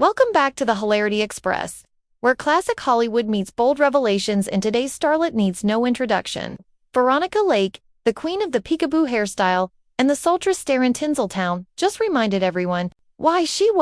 Welcome back to the Hilarity Express, where classic Hollywood meets bold revelations and today's starlet needs no introduction. Veronica Lake, the queen of the peekaboo hairstyle and the sultrous stare in Tinseltown, just reminded everyone why she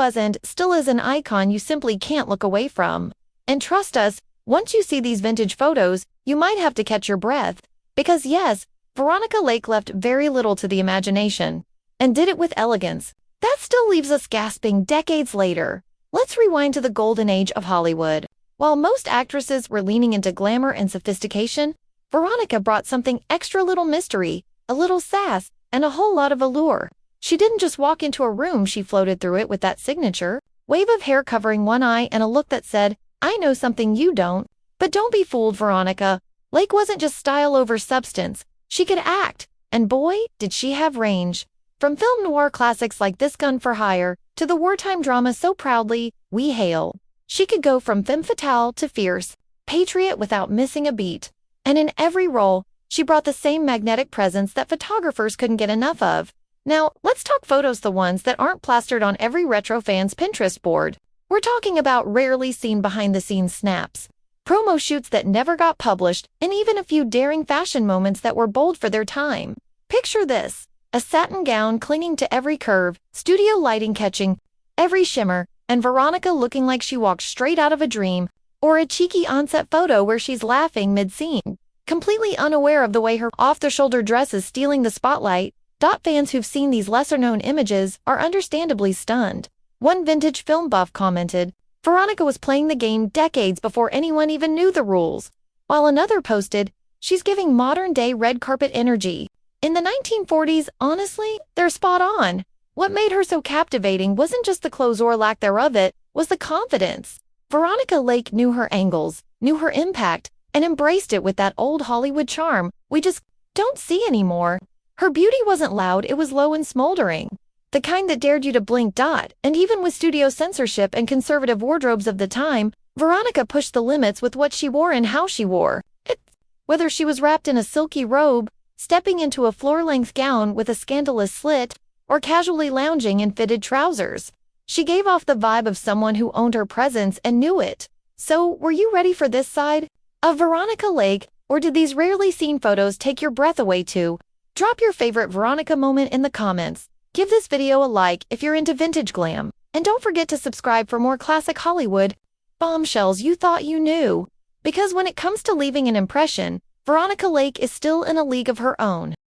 still is an icon you simply can't look away from. And trust us, once you see these vintage photos, you might have to catch your breath. Because yes, Veronica Lake left very little to the imagination, and did it with elegance. That still leaves us gasping decades later. Let's rewind to the golden age of Hollywood. While most actresses were leaning into glamour and sophistication, Veronica brought something extra: little mystery, a little sass, and a whole lot of allure. She didn't just walk into a room, she floated through it with that signature wave of hair covering one eye and a look that said, "I know something you don't." But don't be fooled, Veronica Lake wasn't just style over substance. She could act, and boy, did she have range. From film noir classics like This Gun for Hire to the wartime drama so proudly we hail, she could go from femme fatale to fierce patriot without missing a beat. And in every role, she brought the same magnetic presence that photographers couldn't get enough of. Now, let's talk photos, the ones that aren't plastered on every retro fan's Pinterest board. We're talking about rarely seen behind-the-scenes snaps, promo shoots that never got published, and even a few daring fashion moments that were bold for their time. Picture this: a satin gown clinging to every curve, studio lighting catching every shimmer, and Veronica looking like she walked straight out of a dream, or a cheeky on-set photo where she's laughing mid-scene, completely unaware of the way her off-the-shoulder dress is stealing the spotlight. Fans who've seen these lesser-known images are understandably stunned. One vintage film buff commented, "Veronica was playing the game decades before anyone even knew the rules," while another posted, "She's giving modern-day red carpet energy." In the 1940s, honestly, they're spot on. What made her so captivating wasn't just the clothes or lack thereof, it was the confidence. Veronica Lake knew her angles, knew her impact, and embraced it with that old Hollywood charm we just don't see anymore. Her beauty wasn't loud, it was low and smoldering. The kind that dared you to blink. And even with studio censorship and conservative wardrobes of the time, Veronica pushed the limits with what she wore and how she wore it. Whether she was wrapped in a silky robe, stepping into a floor-length gown with a scandalous slit, or casually lounging in fitted trousers, she gave off the vibe of someone who owned her presence and knew it. So, were you ready for this side of Veronica Lake, or did these rarely seen photos take your breath away too? Drop your favorite Veronica moment in the comments. Give this video a like if you're into vintage glam, and don't forget to subscribe for more classic Hollywood bombshells you thought you knew. Because when it comes to leaving an impression, Veronica Lake is still in a league of her own.